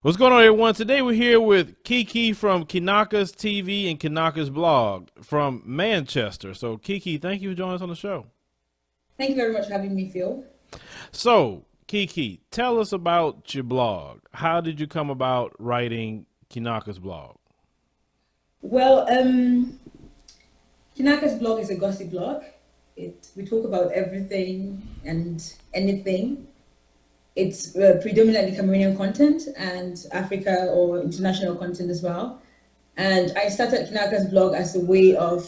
What's going on, everyone? Today we're here with Kiki from Kinnaka's TV and Kinnaka's blog from Manchester. So, Kiki, thank you for joining us on the show. Thank you very much for having me, Phil. So, Kiki, tell us about your blog. How did you come about writing Kinnaka's blog? Well, Kinnaka's blog is a gossip blog. We talk about everything and anything. It's predominantly Cameroonian content and Africa or international content as well. And I started Kinnaka's blog as a way of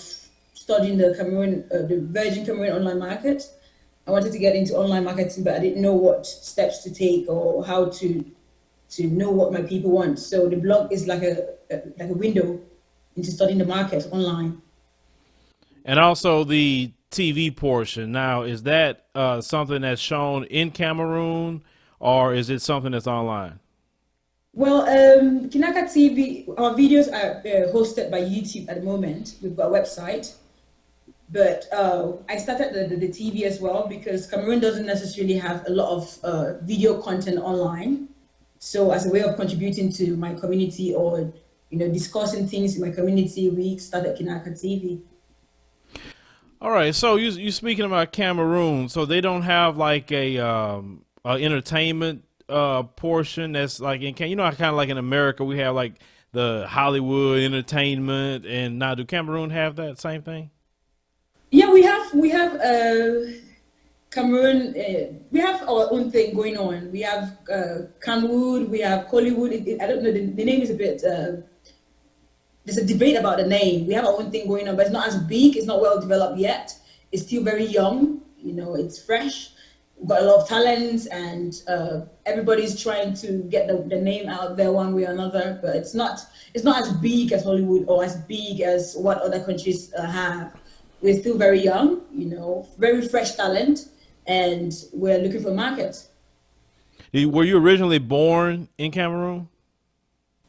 studying the Virgin Cameroon online market. I wanted to get into online marketing, but I didn't know what steps to take or how to know what my people want. So the blog is like a window into studying the market online. And also the TV portion. Now, is that something that's shown in Cameroon, or is it something that's online? Well, Kinnaka TV, our videos are hosted by YouTube at the moment. We've got a website, but I started the TV as well because Cameroon doesn't necessarily have a lot of video content online. So as a way of contributing to my community or discussing things in my community, we started Kinnaka TV. All right, so you speaking about Cameroon, so they don't have like a entertainment portion that's like kind of like in America we have like the Hollywood entertainment, and now do Cameroon have that same thing? Yeah, we have Cameroon. We have our own thing going on. We have Cameroon. We have Hollywood. I don't know. The name is a bit. There's a debate about the name. We have our own thing going on, but it's not as big. It's not well developed yet. It's still very young. It's fresh. We've got a lot of talent, and everybody's trying to get the name out there one way or another. But it's not as big as Hollywood or as big as what other countries have. We're still very young, very fresh talent, and we're looking for markets. Were you originally born in Cameroon?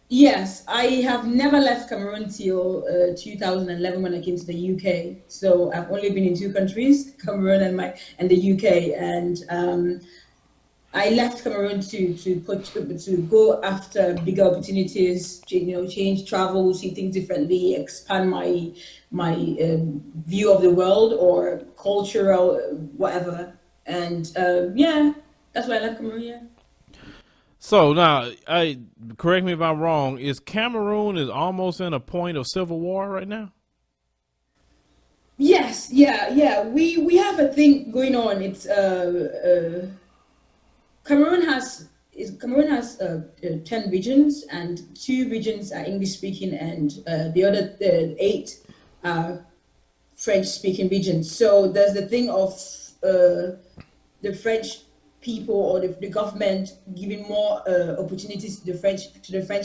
Yes, I have never left Cameroon till 2011 when I came to the UK. So I've only been in two countries, Cameroon and the UK. And I left Cameroon to go after bigger opportunities, change, travel, see things differently, expand my view of the world or cultural whatever. And yeah, that's why I left Cameroon. Yeah. So now, correct me if I'm wrong, is Cameroon is almost in a point of civil war right now? Yes, yeah. We have a thing going on. It's Cameroon has 10 regions, and 2 regions are English speaking, and the other 8 are French speaking regions. So there's the thing of the French people or the government giving more opportunities to the French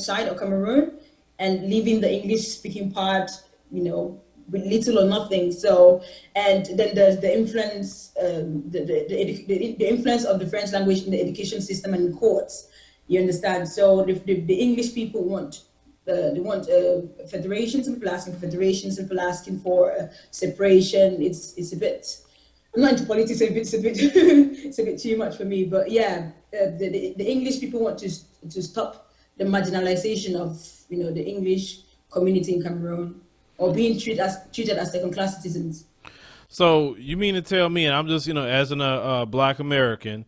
side of Cameroon, and leaving the English speaking part, with little or nothing. So, and then there's the influence, the influence of the French language in the education system and in courts. You understand? So the English people want. They want federations. Some people asking for federations. Some people asking for separation. It's a bit. I'm not into politics, so it's a bit it's a bit too much for me. But yeah, the English people want to stop the marginalization of the English community in Cameroon, or being treated as second-class citizens. So you mean to tell me, and I'm just as a Black American,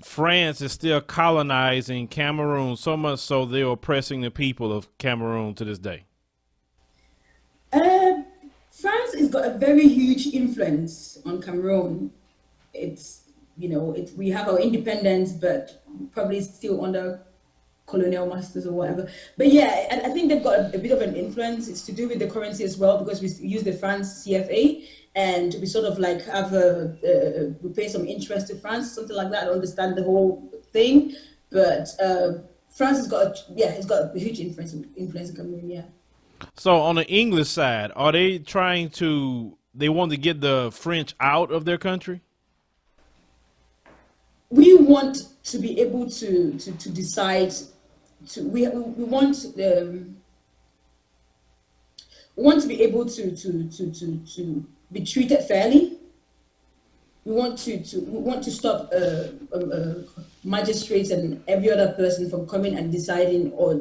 France is still colonizing Cameroon so much so they're oppressing the people of Cameroon to this day? France has got a very huge influence on Cameroon. We have our independence, but probably still under colonial masters or whatever. But yeah, I think they've got a bit of an influence. It's to do with the currency as well, because we use the France CFA, and we sort of like have we pay some interest to France, something like that. I don't understand the whole thing, but France has got a huge influence in Cameroon. Yeah. So on the English side, are they they want to get the French out of their country? We want to be able to decide. We want to be able to be treated fairly. We want to stop magistrates and every other person from coming and deciding or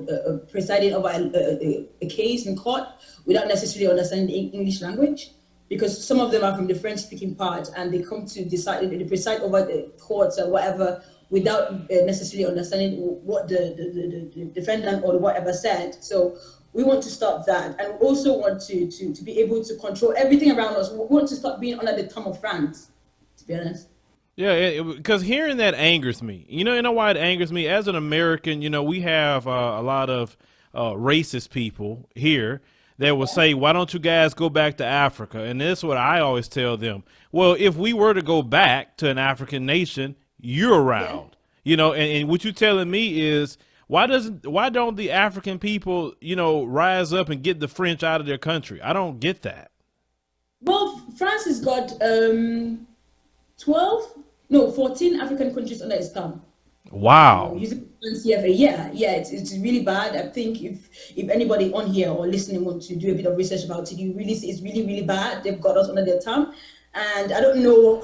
presiding over a case in court without necessarily understanding the English language, because some of them are from the French-speaking part and they come to decide, they preside over the courts or whatever without necessarily understanding what the defendant or whatever said. So we want to stop that, and we also want to be able to control everything around us. We want to stop being under the thumb of France, to be honest. Yeah, because hearing that angers me. You know why it angers me? As an American, we have a lot of racist people here that will say, why don't you guys go back to Africa? And this is what I always tell them. Well, if we were to go back to an African nation, you're around. And what you're telling me is, why don't the African people, rise up and get the French out of their country? I don't get that. Well, France has got 14 African countries under its thumb. Wow. Using CFA, yeah, it's really bad. I think if anybody on here or listening want to do a bit of research about it, you really see it's really, really bad. They've got us under their thumb. And I don't know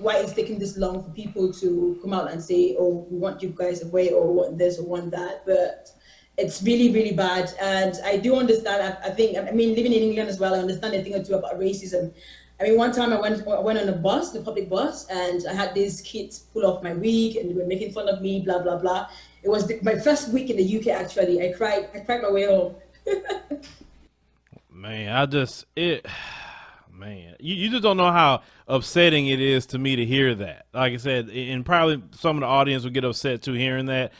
why it's taking this long for people to come out and say, oh, we want you guys away or want this or want that. But it's really, really bad. And I do understand. I mean, living in England as well, I understand a thing or two about racism. I mean, one time I went on a bus, the public bus, and I had these kids pull off my wig and they were making fun of me, blah, blah, blah. It was my first week in the UK, actually. I cried my way home. Man, you just don't know how upsetting it is to me to hear that. Like I said, and probably some of the audience will get upset too hearing that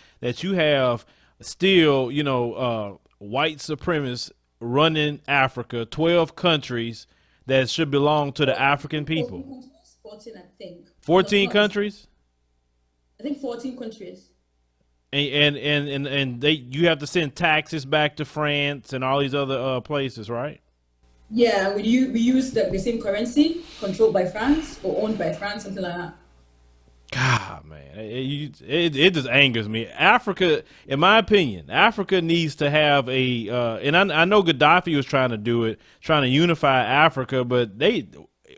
you have still, white supremacists running Africa, 12 countries that should belong to the African people. 14, I think. 14 countries? I think 14 countries. And you have to send taxes back to France and all these other places, right? Yeah, we use the same currency, controlled by France or owned by France, something like that. God, man, it just angers me. Africa, in my opinion, Africa needs to have and I know Gaddafi was trying to do it, trying to unify Africa, but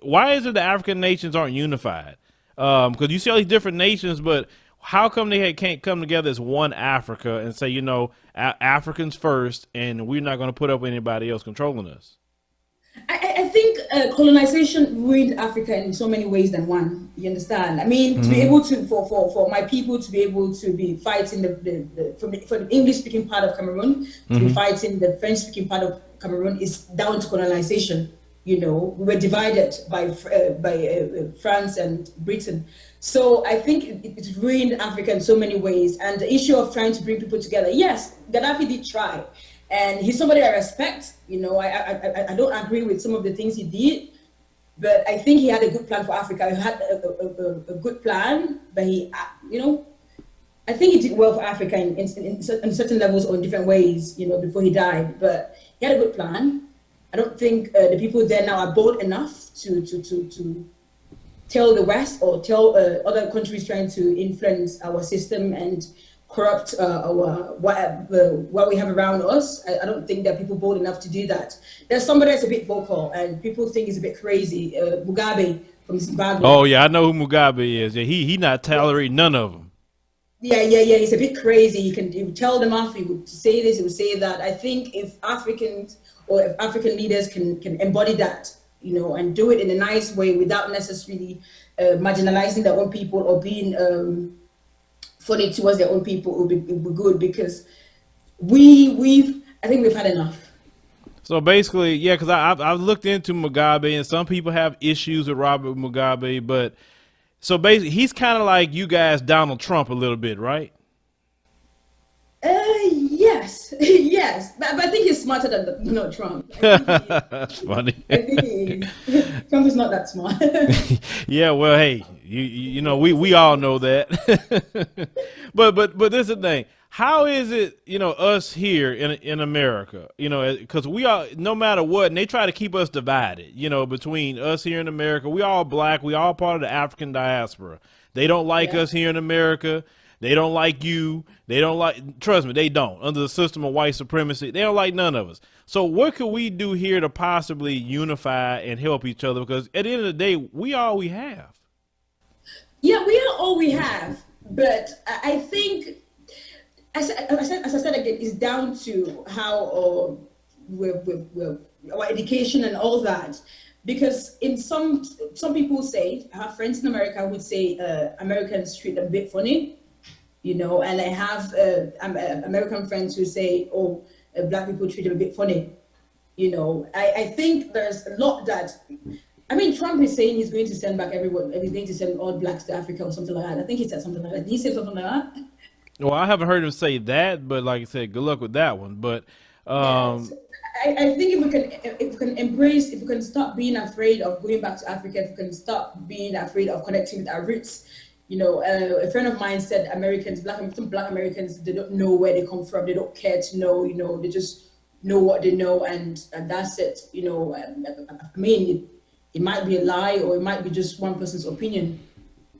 why is it the African nations aren't unified? Because you see all these different nations, but how come they can't come together as one Africa and say, Africans first, and we're not going to put up with anybody else controlling us? I think colonization ruined Africa in so many ways than one. You understand? I mean, to be able to, for my people to be able to be fighting for the English-speaking part of Cameroon, to be fighting the French-speaking part of Cameroon is down to colonization. We were divided by France and Britain. So I think it ruined Africa in so many ways. And the issue of trying to bring people together, yes, Gaddafi did try. And he's somebody I respect. I don't agree with some of the things he did, but I think he had a good plan for Africa. He had a good plan, but I think he did well for Africa in certain levels or in different ways, before he died. But he had a good plan. I don't think the people there now are bold enough to tell the West or tell other countries trying to influence our system and corrupt what we have around us. I don't think that people bold enough to do that. There's somebody that's a bit vocal and people think he's a bit crazy. Mugabe from Zimbabwe. Oh yeah, I know who Mugabe is. Yeah, he not tolerating none of them. Yeah. He's a bit crazy. He would tell them off. He would say this. He would say that. I think if Africans or if African leaders can embody that, and do it in a nice way without necessarily marginalizing their own people or being funny towards their own people, will be good, because I think we've had enough. So basically, yeah, because I've looked into Mugabe, and some people have issues with Robert Mugabe, but so basically he's kind of like you guys, Donald Trump, a little bit, right? Yes, yes, but I think he's smarter than Trump. That's funny. Trump is not that smart. Yeah, well, hey, we all know that. but this is the thing. How is it, us here in America, because we are, no matter what, and they try to keep us divided, between us here in America. We all black. We all part of the African diaspora. They don't like us here in America. They don't like you. They don't like, trust me, they don't. Under the system of white supremacy, they don't like none of us. So what could we do here to possibly unify and help each other? Because at the end of the day, we all we have. Yeah, we are all we have. but I think, as I said again, it's down to how our education and all that. Because in some people say, I have friends in America would say Americans treat them a bit funny, you know, and I have American friends who say, oh, black people treat them a bit funny, you know. I think there's a lot that, I mean, Trump is saying he's going to send back everyone, he's going to send all blacks to Africa or something like that. I think he said something like that. Did he say something like that? Well, I haven't heard him say that, but like I said, good luck with that one. But Yes. I think if we can embrace, if we can stop being afraid of going back to Africa, if we can stop being afraid of connecting with our roots, you know, a friend of mine said Americans, some black Americans, they don't know where they come from, they don't care to know, you know, they just know what they know, and that's it, you know. I mean, it might be a lie, or it might be just one person's opinion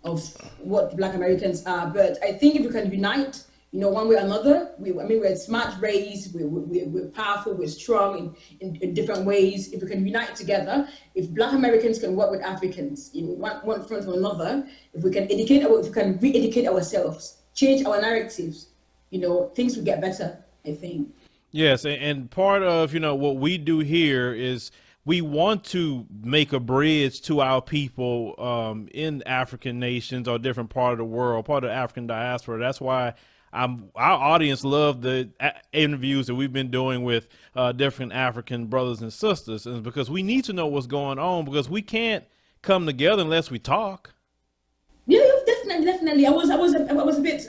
of what Black Americans are. But I think if we can unite, you know, one way or another, I mean, we're a smart race, we're powerful, we're strong in different ways. If we can unite together, if Black Americans can work with Africans in one front or another, if we can if we can re-educate ourselves, change our narratives, you know, things will get better, I think. yes, and part of, you know, what we do here is we want to make a bridge to our people in African nations or different part of the world, part of the African diaspora. That's why our audience love the interviews that we've been doing with different African brothers and sisters, and because we need to know what's going on, because we can't come together unless we talk. Yeah, yeah, definitely, definitely. I was a bit,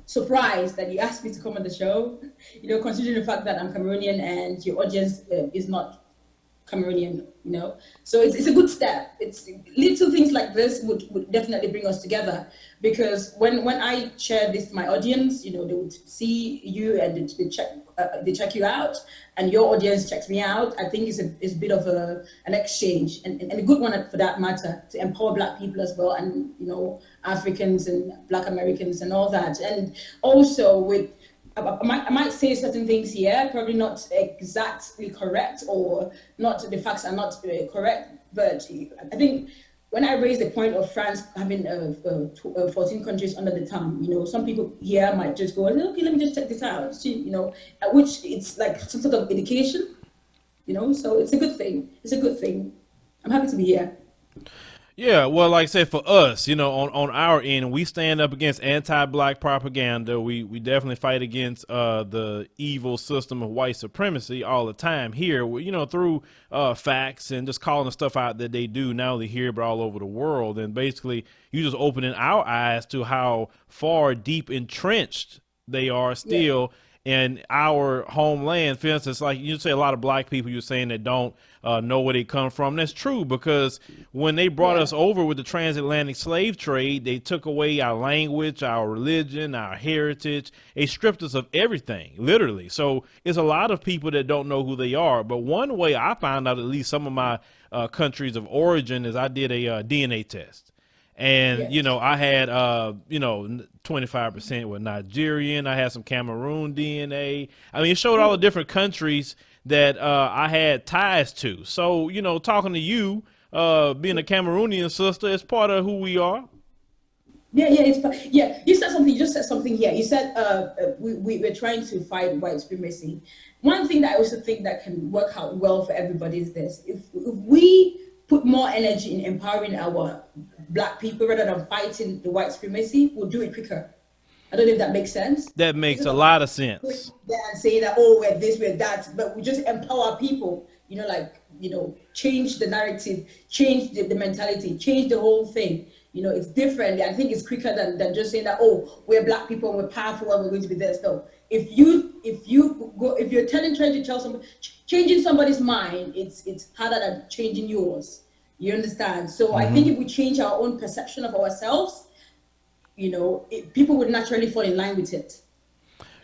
surprised that you asked me to come on the show. You know, considering the fact that I'm Cameroonian and your audience is not Cameroonian, you know. So it's a good step. It's little things like this would definitely bring us together, because when I share this to my audience, you know, they would see you and they check you out, and your audience checks me out. I think it's a bit of an exchange, and a good one for that matter, to empower Black people as well, and you know, Africans and Black Americans and all that, and also with. I might say certain things here, probably not exactly correct, or not, the facts are not correct, but I think when I raise the point of France having 14 countries under the thumb, you know, some people here might just go, okay, let me just check this out, see, you know, which it's like some sort of education, you know, so it's a good thing. It's a good thing. I'm happy to be here. Yeah, well, like I said, for us, you know, on our end, we stand up against anti-black propaganda. We definitely fight against the evil system of white supremacy all the time here, you know, through facts and just calling the stuff out that they do, not only here, but all over the world. And basically, you just opening our eyes to how far deep entrenched they are Yeah, still in our homeland. For instance, like you say, a lot of black people you're saying that don't know where they come from. That's true, because when they brought yeah, us over with the transatlantic slave trade, they took away our language, our religion, our heritage. They stripped us of everything, literally. So it's a lot of people that don't know who they are. But one way I found out, at least some of my countries of origin, is I did a DNA test. And, you yes. know, I had, you know, 25% were Nigerian. I had some Cameroon DNA. I mean, it showed all the different countries that I had ties to. So, you know, talking to you, being a Cameroonian sister, it's part of who we are. Yeah, yeah, yeah. You said something. You just said something here. You said we're trying to fight white supremacy. One thing that I also think that can work out well for everybody is this: if we put more energy in empowering our Black people rather than fighting the white supremacy, we'll do it quicker. I don't know if that makes sense. That makes Instead a of lot of going sense. there and saying that, oh, we're this, we're that, but we just empower people, you know, like, you know, change the narrative, change the mentality, change the whole thing. You know, it's different. I think it's quicker than just saying that, oh, we're Black people, we're powerful, and we're going to be this. No. If you're trying to tell somebody, changing somebody's mind, it's harder than changing yours. You understand? So I think Hmm. if we change our own perception of ourselves, you know, people would naturally fall in line with it.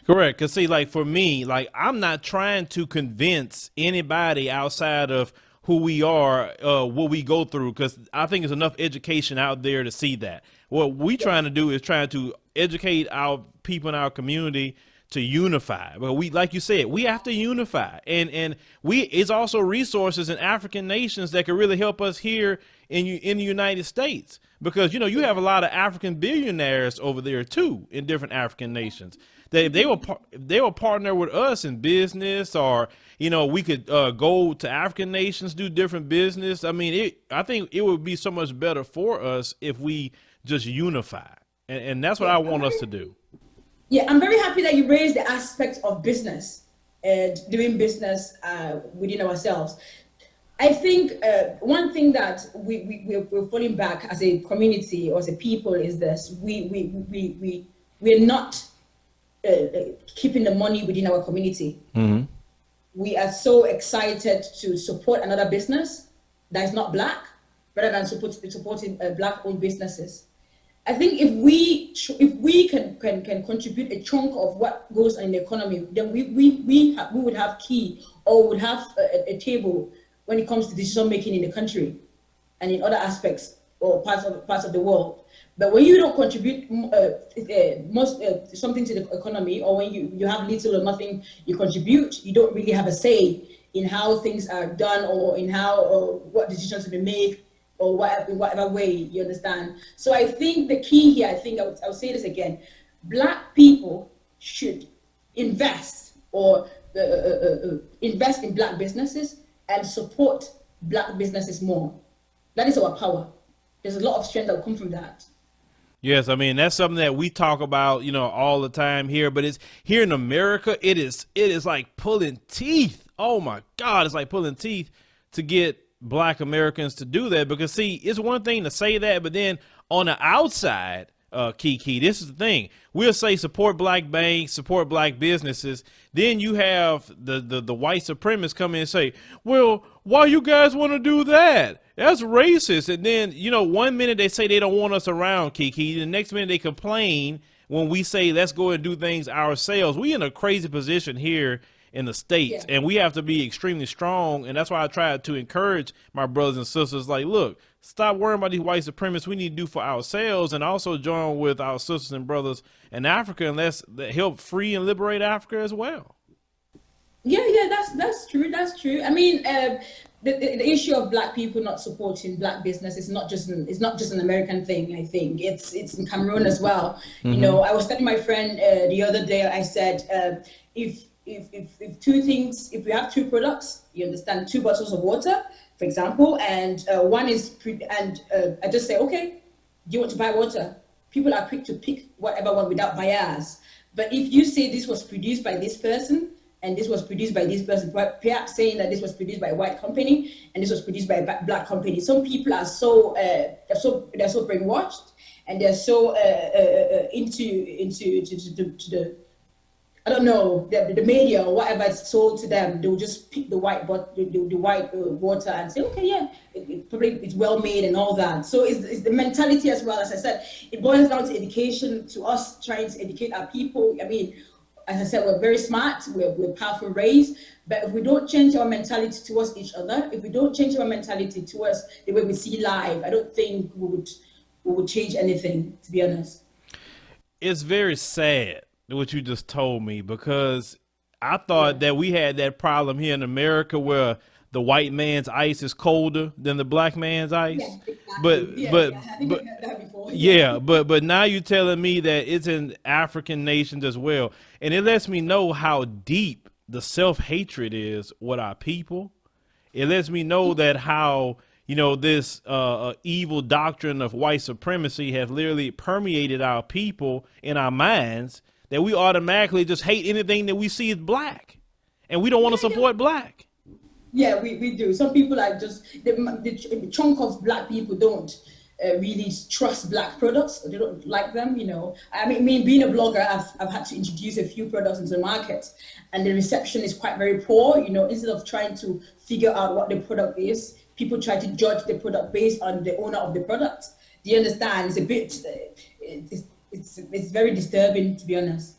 Correct. Because, see, like for me, like I'm not trying to convince anybody outside of who we are, what we go through, because I think there's enough education out there to see that. What we Yeah, trying to do is trying to educate our people in our community to unify. But we, like you said, we have to unify, and it's also resources in African nations that could really help us here in the United States, because you have a lot of African billionaires over there too in different African nations. They will partner with us in business, or we could go to African nations, do different business. I mean, I think it would be so much better for us if we just unify, and that's what I want us to do. Yeah, I'm very happy that you raised the aspect of business and doing business within ourselves. I think one thing that we're falling back as a community or as a people is this: we're not keeping the money within our community. Mm-hmm. We are so excited to support another business that is not Black, rather than supporting Black-owned businesses. I think if we can contribute a chunk of what goes on in the economy, then we would have key, or would have a table when it comes to decision making in the country and in other aspects or parts of the world. But when you don't contribute something to the economy, or when you have little or nothing you contribute, you don't really have a say in how things are done, or in how or what decisions to be made, or whatever way, you understand. So I think the key here, I would say this again: Black people should invest, or invest in Black businesses and support Black businesses more. That is our power. There's a lot of strength that will come from that. Yes, I mean, that's something that we talk about, all the time here, but it's here in America, it is like pulling teeth. Oh my God, it's like pulling teeth to get Black Americans to do that, because see, it's one thing to say that, but then on the outside, Kiki, this is the thing. We'll say support Black banks, support Black businesses. Then you have the white supremacists come in and say, well, why you guys want to do that? That's racist. And then, 1 minute they say they don't want us around, Kiki. The next minute they complain when we say, let's go and do things ourselves. We in a crazy position here in the States, and we have to be extremely strong. And that's why I try to encourage my brothers and sisters, like, look, stop worrying about these white supremacists. We need to do for ourselves, and also join with our sisters and brothers in Africa, and let's help free and liberate Africa as well. Yeah, that's true. That's true. I mean, the issue of Black people not supporting Black business is not just an American thing. I think it's in Cameroon as well. Mm-hmm. I was telling my friend the other day. I said, if we have two products, you understand, 2 bottles of water, for example, and one is I just say, okay, do you want to buy water? People are quick to pick whatever one without bias. But if you say this was produced by this person, and this was produced by this person, perhaps saying that this was produced by a white company and this was produced by a Black company, some people are so they're so brainwashed, and they're so into the I don't know, the media or whatever is sold to them. They'll just pick the white water and say, okay, yeah, it's well made and all that. So it's the mentality as well. As I said, it boils down to education, to us trying to educate our people. I mean, as I said, we're very smart, we're powerful race, but if we don't change our mentality towards each other, if we don't change our mentality towards the way we see life, I don't think we would change anything, to be honest. It's very sad what you just told me, because I thought that we had that problem here in America where the white man's ice is colder than the Black man's ice. Yeah, exactly. But now you're telling me that it's in African nations as well, and it lets me know how deep the self-hatred is with our people. It lets me know that how this evil doctrine of white supremacy has literally permeated our people in our minds, that we automatically just hate anything that we see as Black, and we don't want to support Black. Yeah, we do. Some people are just, the chunk of Black people don't really trust Black products. They don't like them, I mean, being a blogger, I've had to introduce a few products into the market, and the reception is quite very poor. Instead of trying to figure out what the product is, people try to judge the product based on the owner of the product. Do you understand? It's a bit, it's very disturbing, to be honest.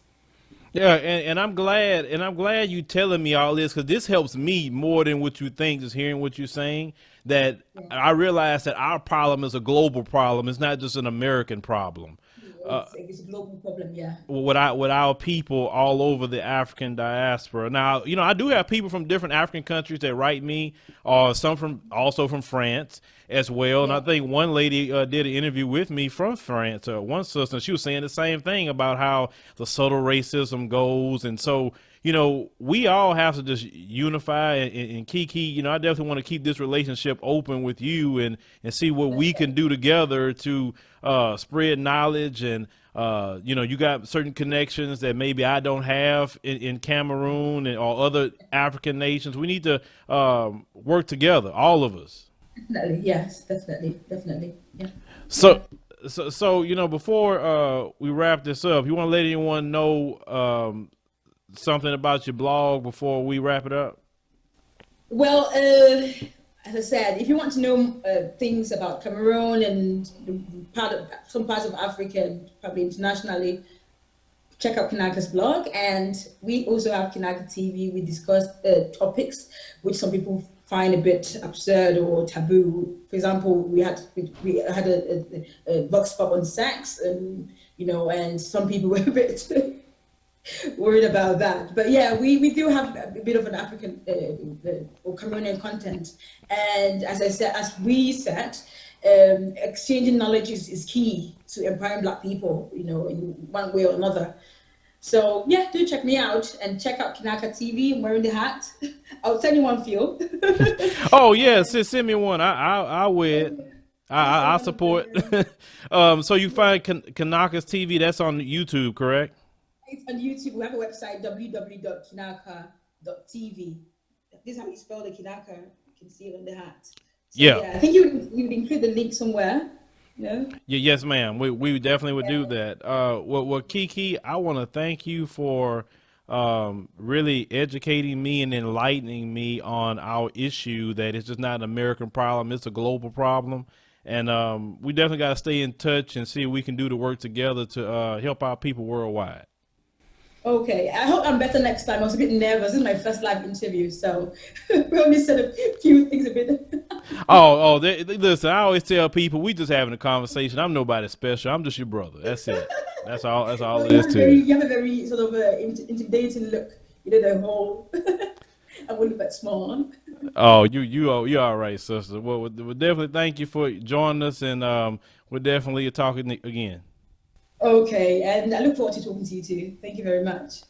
Yeah, and I'm glad you telling me all this, because this helps me more than what you think, just hearing what you're saying, that I realize that our problem is a global problem. It's not just an American problem. it's a global problem. Yeah. with our people all over the African diaspora. Now, I do have people from different African countries that write me, some from also from France as well. And I Yeah. think one lady did an interview with me from France. One sister, she was saying the same thing about how the subtle racism goes, and so. We all have to just unify and Kiki, I definitely want to keep this relationship open with you and see what we can do together to spread knowledge and you got certain connections that maybe I don't have in Cameroon or other African nations. We need to work together, all of us. Definitely. Yes. Definitely. Definitely. Yeah. So, before we wrap this up, you want to let anyone know something about your blog before we wrap it up? Well, as I said, if you want to know things about Cameroon and some parts of Africa and probably internationally, check out Kinnaka's blog. And we also have Kinnaka TV. We discuss topics which some people find a bit absurd or taboo. For example, we had a vox pop on sex, and and some people were a bit worried about that. But yeah, we do have a bit of an African or Cameroonian content. And as we said, exchanging knowledge is key to empowering Black people, in one way or another. So yeah, do check me out and check out Kinnaka TV. I'm wearing the hat. I'll send you one, Phil. Oh yeah, send me one. I wear it. I support. So you find Kinnaka's TV. That's on YouTube, correct? It's on YouTube. We have a website, www.kinnaka.tv. This is how you spell the Kinnaka. You can see it on the hat. So, Yeah. I think you would include the link somewhere. Yeah. Yes, ma'am. We definitely would do that. Well, Kiki, I want to thank you for really educating me and enlightening me on our issue that it's just not an American problem. It's a global problem. And we definitely got to stay in touch and see what we can do to work together to help our people worldwide. Okay, I hope I'm better next time. I was a bit nervous. This is my first live interview, so probably said a few things a bit. Listen, I always tell people we just having a conversation. I'm nobody special. I'm just your brother. That's it. That's all. That's all it is to you. You have a very sort of intimidating look. You did a whole. I'm a little bit small. Oh, you're all right, sister. Well, we'll definitely thank you for joining us, and we're definitely talking again. Okay, and I look forward to talking to you too. Thank you very much.